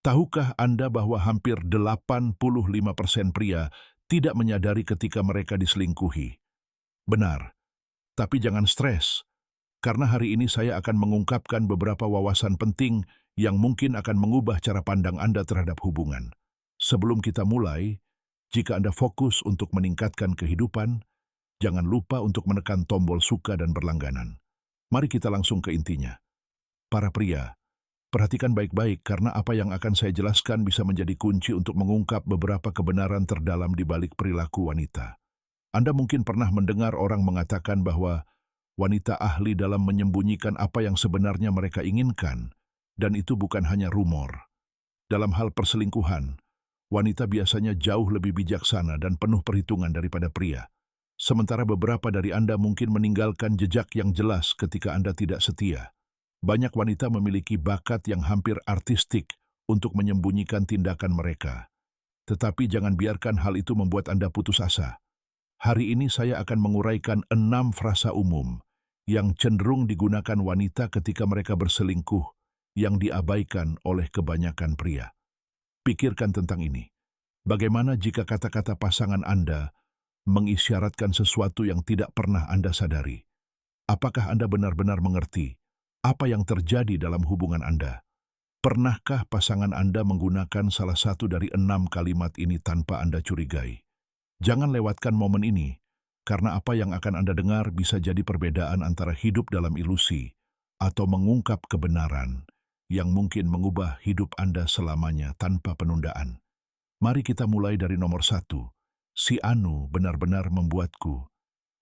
Tahukah Anda bahwa hampir 85% pria tidak menyadari ketika mereka diselingkuhi? Benar, tapi jangan stres, karena hari ini saya akan mengungkapkan beberapa wawasan penting yang mungkin akan mengubah cara pandang Anda terhadap hubungan. Sebelum kita mulai, jika Anda fokus untuk meningkatkan kehidupan, jangan lupa untuk menekan tombol suka dan berlangganan. Mari kita langsung ke intinya. Para pria, perhatikan baik-baik karena apa yang akan saya jelaskan bisa menjadi kunci untuk mengungkap beberapa kebenaran terdalam di balik perilaku wanita. Anda mungkin pernah mendengar orang mengatakan bahwa wanita ahli dalam menyembunyikan apa yang sebenarnya mereka inginkan, dan itu bukan hanya rumor. Dalam hal perselingkuhan, wanita biasanya jauh lebih bijaksana dan penuh perhitungan daripada pria. Sementara beberapa dari Anda mungkin meninggalkan jejak yang jelas ketika Anda tidak setia. Banyak wanita memiliki bakat yang hampir artistik untuk menyembunyikan tindakan mereka. Tetapi jangan biarkan hal itu membuat Anda putus asa. Hari ini saya akan menguraikan 6 frasa umum yang cenderung digunakan wanita ketika mereka berselingkuh yang diabaikan oleh kebanyakan pria. Pikirkan tentang ini. Bagaimana jika kata-kata pasangan Anda mengisyaratkan sesuatu yang tidak pernah Anda sadari? Apakah Anda benar-benar mengerti apa yang terjadi dalam hubungan Anda? Pernahkah pasangan Anda menggunakan salah satu dari 6 kalimat ini tanpa Anda curigai? Jangan lewatkan momen ini, karena apa yang akan Anda dengar bisa jadi perbedaan antara hidup dalam ilusi atau mengungkap kebenaran yang mungkin mengubah hidup Anda selamanya tanpa penundaan. Mari kita mulai dari nomor 1. Si Anu benar-benar membuatku.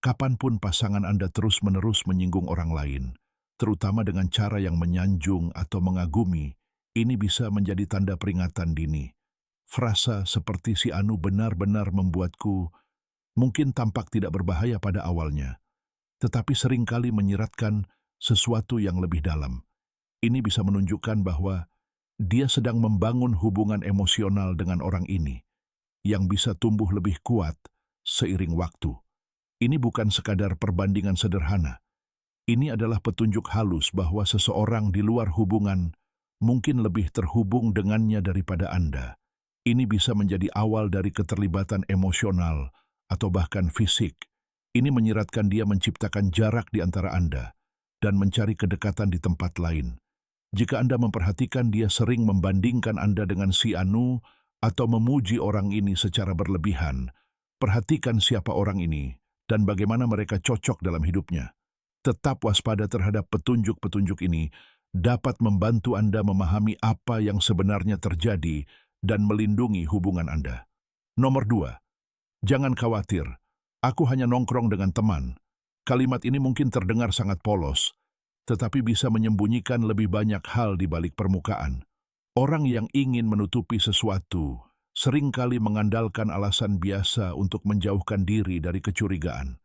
Kapanpun pasangan Anda terus-menerus menyinggung orang lain, terutama dengan cara yang menyanjung atau mengagumi, ini bisa menjadi tanda peringatan dini. Frasa seperti si Anu benar-benar membuatku mungkin tampak tidak berbahaya pada awalnya, tetapi seringkali menyiratkan sesuatu yang lebih dalam. Ini bisa menunjukkan bahwa dia sedang membangun hubungan emosional dengan orang ini, yang bisa tumbuh lebih kuat seiring waktu. Ini bukan sekadar perbandingan sederhana. Ini adalah petunjuk halus bahwa seseorang di luar hubungan mungkin lebih terhubung dengannya daripada Anda. Ini bisa menjadi awal dari keterlibatan emosional atau bahkan fisik. Ini menyiratkan dia menciptakan jarak di antara Anda dan mencari kedekatan di tempat lain. Jika Anda memperhatikan dia sering membandingkan Anda dengan si Anu atau memuji orang ini secara berlebihan, perhatikan siapa orang ini dan bagaimana mereka cocok dalam hidupnya. Tetap waspada terhadap petunjuk-petunjuk ini dapat membantu Anda memahami apa yang sebenarnya terjadi dan melindungi hubungan Anda. Nomor 2. Jangan khawatir, aku hanya nongkrong dengan teman. Kalimat ini mungkin terdengar sangat polos, tetapi bisa menyembunyikan lebih banyak hal di balik permukaan. Orang yang ingin menutupi sesuatu seringkali mengandalkan alasan biasa untuk menjauhkan diri dari kecurigaan.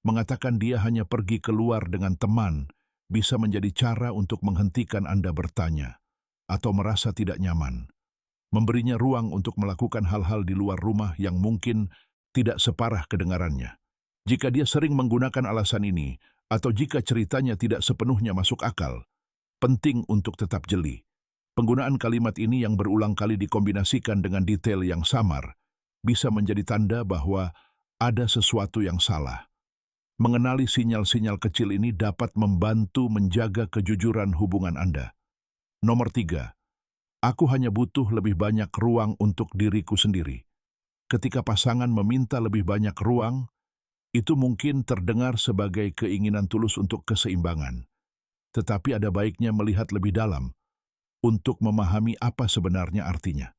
Mengatakan dia hanya pergi keluar dengan teman bisa menjadi cara untuk menghentikan Anda bertanya atau merasa tidak nyaman. Memberinya ruang untuk melakukan hal-hal di luar rumah yang mungkin tidak separah kedengarannya. Jika dia sering menggunakan alasan ini, atau jika ceritanya tidak sepenuhnya masuk akal, penting untuk tetap jeli. Penggunaan kalimat ini yang berulang kali dikombinasikan dengan detail yang samar, bisa menjadi tanda bahwa ada sesuatu yang salah. Mengenali sinyal-sinyal kecil ini dapat membantu menjaga kejujuran hubungan Anda. Nomor 3. Aku hanya butuh lebih banyak ruang untuk diriku sendiri. Ketika pasangan meminta lebih banyak ruang, itu mungkin terdengar sebagai keinginan tulus untuk keseimbangan. Tetapi ada baiknya melihat lebih dalam untuk memahami apa sebenarnya artinya.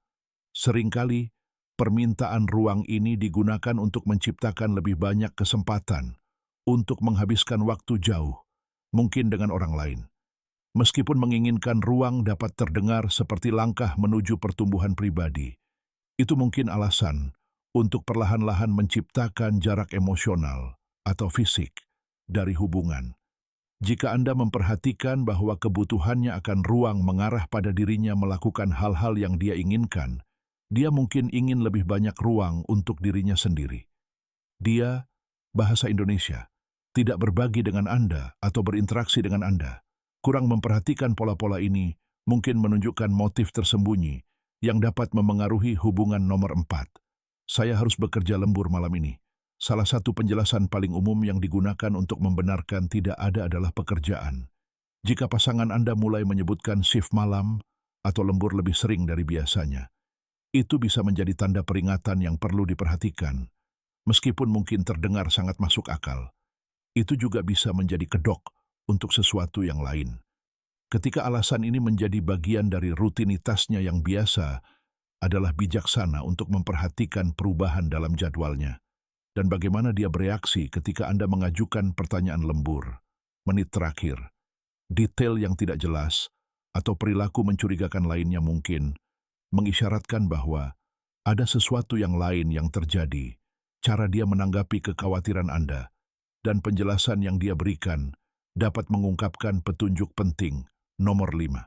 Seringkali, permintaan ruang ini digunakan untuk menciptakan lebih banyak kesempatan untuk menghabiskan waktu jauh, mungkin dengan orang lain. Meskipun menginginkan ruang dapat terdengar seperti langkah menuju pertumbuhan pribadi, itu mungkin alasan untuk perlahan-lahan menciptakan jarak emosional atau fisik dari hubungan. Jika Anda memperhatikan bahwa kebutuhannya akan ruang mengarah pada dirinya melakukan hal-hal yang dia inginkan, dia mungkin ingin lebih banyak ruang untuk dirinya sendiri. Dia, bahasa Indonesia, tidak berbagi dengan Anda atau berinteraksi dengan Anda. Kurang memperhatikan pola-pola ini mungkin menunjukkan motif tersembunyi yang dapat memengaruhi hubungan nomor 4. Saya harus bekerja lembur malam ini. Salah satu penjelasan paling umum yang digunakan untuk membenarkan tidak ada adalah pekerjaan. Jika pasangan Anda mulai menyebutkan shift malam atau lembur lebih sering dari biasanya, itu bisa menjadi tanda peringatan yang perlu diperhatikan. Meskipun mungkin terdengar sangat masuk akal, itu juga bisa menjadi kedok untuk sesuatu yang lain. Ketika alasan ini menjadi bagian dari rutinitasnya yang biasa, adalah bijaksana untuk memperhatikan perubahan dalam jadwalnya dan bagaimana dia bereaksi ketika Anda mengajukan pertanyaan lembur. Menit terakhir, detail yang tidak jelas atau perilaku mencurigakan lainnya mungkin mengisyaratkan bahwa ada sesuatu yang lain yang terjadi. Cara dia menanggapi kekhawatiran Anda dan penjelasan yang dia berikan dapat mengungkapkan petunjuk penting. Nomor 5.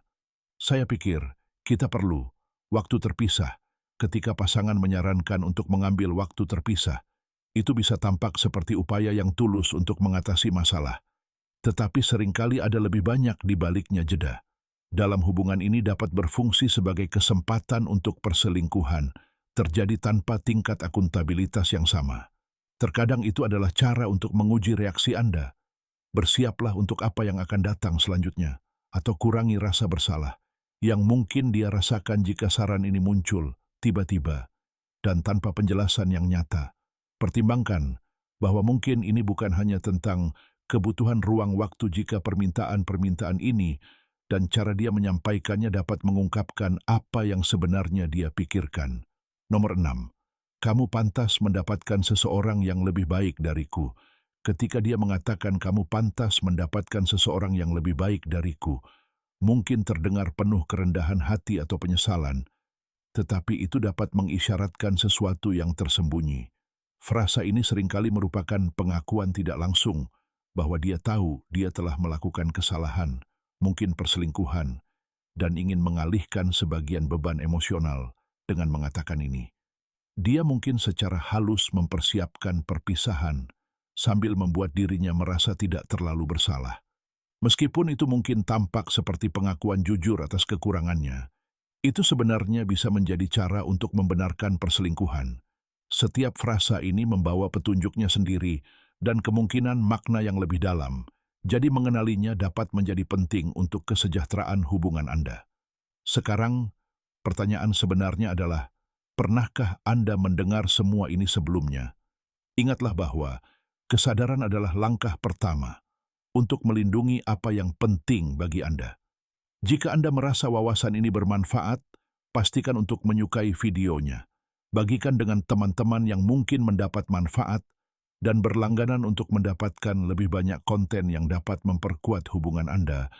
Saya pikir kita perlu waktu terpisah. Ketika pasangan menyarankan untuk mengambil waktu terpisah, itu bisa tampak seperti upaya yang tulus untuk mengatasi masalah. Tetapi seringkali ada lebih banyak di baliknya jeda. Dalam hubungan ini dapat berfungsi sebagai kesempatan untuk perselingkuhan terjadi tanpa tingkat akuntabilitas yang sama. Terkadang itu adalah cara untuk menguji reaksi Anda. Bersiaplah untuk apa yang akan datang selanjutnya, atau kurangi rasa bersalah yang mungkin dia rasakan jika saran ini muncul tiba-tiba dan tanpa penjelasan yang nyata. Pertimbangkan bahwa mungkin ini bukan hanya tentang kebutuhan ruang waktu jika permintaan-permintaan ini dan cara dia menyampaikannya dapat mengungkapkan apa yang sebenarnya dia pikirkan. Nomor 6. Kamu pantas mendapatkan seseorang yang lebih baik dariku. Ketika dia mengatakan kamu pantas mendapatkan seseorang yang lebih baik dariku, mungkin terdengar penuh kerendahan hati atau penyesalan, tetapi itu dapat mengisyaratkan sesuatu yang tersembunyi. Frasa ini seringkali merupakan pengakuan tidak langsung bahwa dia tahu dia telah melakukan kesalahan, mungkin perselingkuhan, dan ingin mengalihkan sebagian beban emosional dengan mengatakan ini. Dia mungkin secara halus mempersiapkan perpisahan sambil membuat dirinya merasa tidak terlalu bersalah. Meskipun itu mungkin tampak seperti pengakuan jujur atas kekurangannya, itu sebenarnya bisa menjadi cara untuk membenarkan perselingkuhan. Setiap frasa ini membawa petunjuknya sendiri dan kemungkinan makna yang lebih dalam, jadi mengenalinya dapat menjadi penting untuk kesejahteraan hubungan Anda. Sekarang, pertanyaan sebenarnya adalah, pernahkah Anda mendengar semua ini sebelumnya? Ingatlah bahwa kesadaran adalah langkah pertama untuk melindungi apa yang penting bagi Anda. Jika Anda merasa wawasan ini bermanfaat, pastikan untuk menyukai videonya. Bagikan dengan teman-teman yang mungkin mendapat manfaat dan berlangganan untuk mendapatkan lebih banyak konten yang dapat memperkuat hubungan Anda